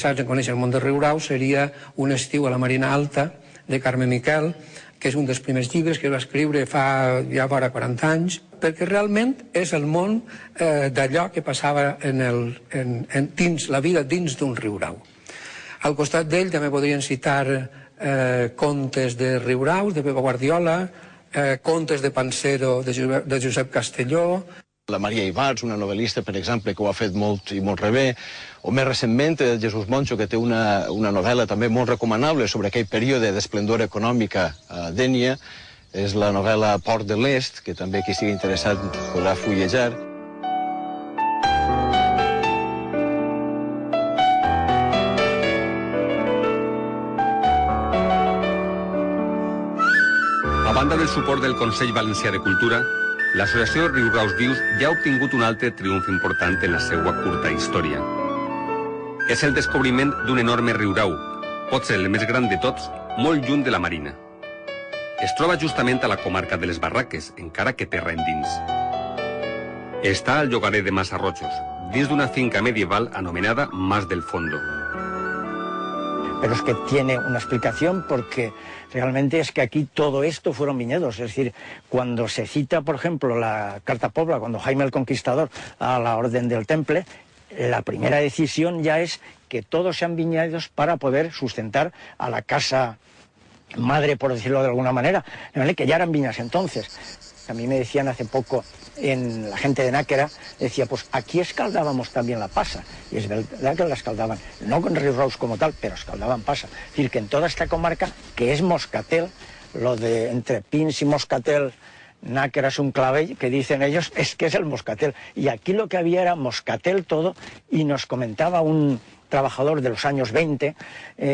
Saps, en conèixer el món de Riurau seria Un estiu a la Marina Alta, de Carme Miquel, que és un dels primers llibres que va escriure fa ja vora 40 anys, perquè realment és el món d'allò que passava dins la vida dins d'un Riurau. Al costat d'ell també podrien citar contes de Riurau, de Pepa Guardiola, contes de Pansero, de Josep Castelló. La Maria Ibarz, una novel·lista, per exemple, que ho ha fet molt i molt rebé, o més recentment el Jesús Moncho, que té una novel·la també molt recomanable sobre aquell període d'esplendor econòmica a Dénia, és la novel·la Port de l'Est, que també qui estigui interessat podrà fullejar. A banda del suport del Consell Valencià de Cultura, l'associació Riuraus Vius ja ha obtingut un altre triomf important en la seva curta història. És el descobriment d'un enorme riurau, potser el més gran de tots, molt lluny de la marina. Es troba justament a la comarca de les Barraques, encara que terra endins. Està al llogaret de Massarrojos, dins d'una finca medieval anomenada Mas del Fondo. Pero es que tiene una explicación porque realmente es que aquí todo esto fueron viñedos. Es decir, cuando se cita, por ejemplo, la Carta Pobla, cuando Jaime el Conquistador a la Orden del Temple, la primera decisión ya es que todos sean viñedos para poder sustentar a la casa madre, por decirlo de alguna manera, que ya eran viñas entonces. A mí me decían hace poco, la gente de Náquera, decía, pues aquí escaldábamos también la pasa. Y es verdad que la escaldaban, no con Riurau como tal, pero escaldaban pasa. Es decir, que en toda esta comarca, que es Moscatel, lo de entre Pins y Moscatel, Náquera es un clavell, que dicen ellos, es que es el Moscatel. Y aquí lo que había era Moscatel todo, y nos comentaba un trabajador de los años 20,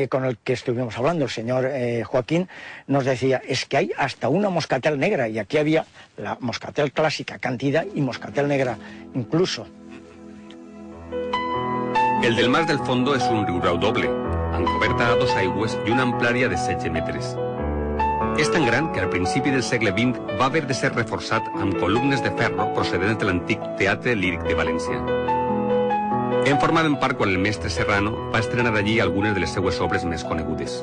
con el que estuvimos hablando, el señor Joaquín, nos decía, es que hay hasta una Moscatel negra, y aquí había la Moscatel clásica, cantidad, y Moscatel negra incluso. El del Mas del Fondo és un riurau doble, amb coberta a 2 aigües i una amplària de 16 metres. És tan gran que al principi del segle XX va haver de ser reforçat amb columnes de ferro procedents de l'antic Teatre Líric de València. En formàvem part quan el mestre Serrano va estrenar allí algunes de les seues obres més conegudes.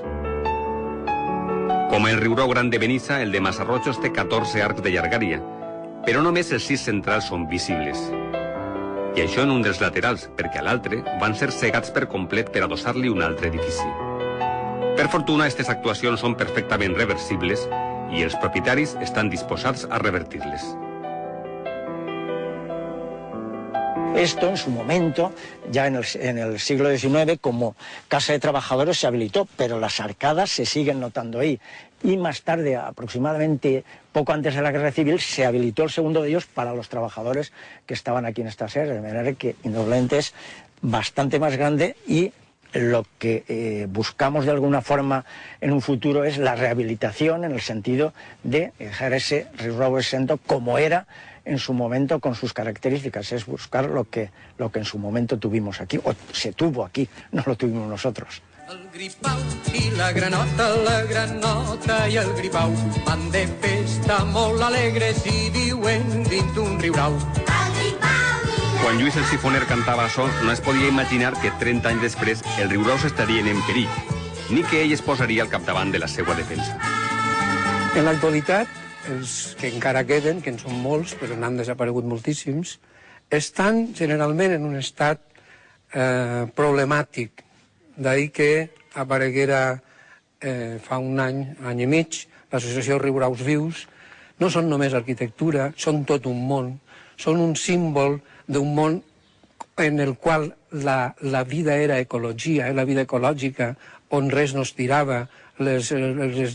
Com el riurau gran de Benissa, el de Massarrojos té 14 arcs de llargària, però només els 6 centrals són visibles. I això en un dels laterals, perquè a l'altre van ser cegats per complet per adossar-li un altre edifici. Per fortuna, aquestes actuacions són perfectament reversibles i els propietaris estan disposats a revertir-les. Esto en su momento, ya en el siglo XIX, como casa de trabajadores se habilitó, pero las arcadas se siguen notando ahí. Y más tarde, aproximadamente poco antes de la Guerra Civil, se habilitó el segundo de ellos para los trabajadores que estaban aquí en esta sede, de manera que indudablemente es bastante más grande y lo que buscamos de alguna forma en un futuro es la rehabilitación en el sentido de dejar ese riurau exento como era en su momento con sus características, es buscar lo que en su momento tuvimos aquí, o se tuvo aquí, no lo tuvimos nosotros. El gripau i la granota i el gripau van de festa molt alegres i viuen dins d'un riurau. Quan Lluís el Sifoner cantava això, no es podia imaginar que 30 anys després el riurau estarien en perill, ni que ell es posaria al capdavant de la seva defensa. En l'actualitat, els que encara queden, que en són molts, però n'han desaparegut moltíssims, estan generalment en un estat problemàtic. D'ahir que apareguera fa un any i mig, l'associació Riuraus Vius. No són només arquitectura, són tot un món, són un símbol d'un món en el qual la vida era ecologia, la vida ecològica, on res no es tirava, les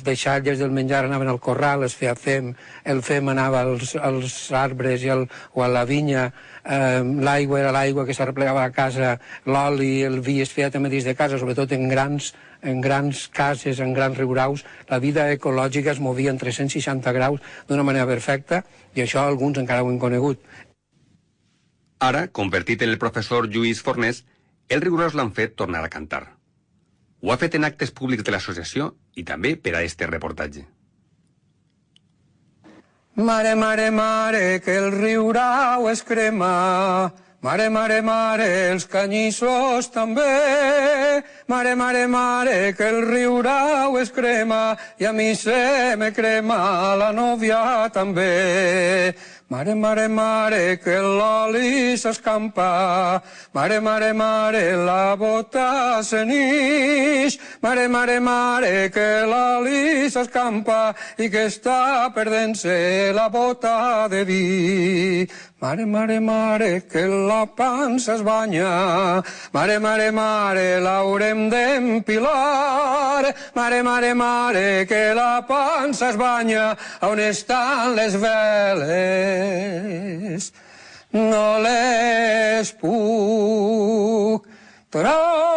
deixalles del menjar anaven al corral, es feia fem, el fem anava als arbres o a la vinya, l'aigua era l'aigua que s'arreplegava a casa, l'oli, el vi es feia també dins de casa, sobretot en grans cases, en grans riuraus. La vida ecològica es movia en 360 graus d'una manera perfecta i això alguns encara ho han conegut. Ara, convertit en el professor Lluís Fornés, els riuraus l'han fet tornar a cantar. Ho ha fet en actes públics de l'associació i també per a este reportatge. Mare, mare, mare, que el riurau es crema. Mare, mare, mare, els canyissos també. Mare, mare, mare, que el riurau es crema i a mi se me crema la nòvia també. Mare, mare, mare, que l'oli s'escampa. Mare, mare, mare, la bota se n'ix. Mare, mare, mare, que l'oli s'escampa i que està perdent-se la bota de vi. Mare, mare, mare, que la pansa es banya. Mare, mare, mare, l'haurem d'empilar. Mare, mare, mare, que la pansa es banya. On estan les veles? No les puc trobar.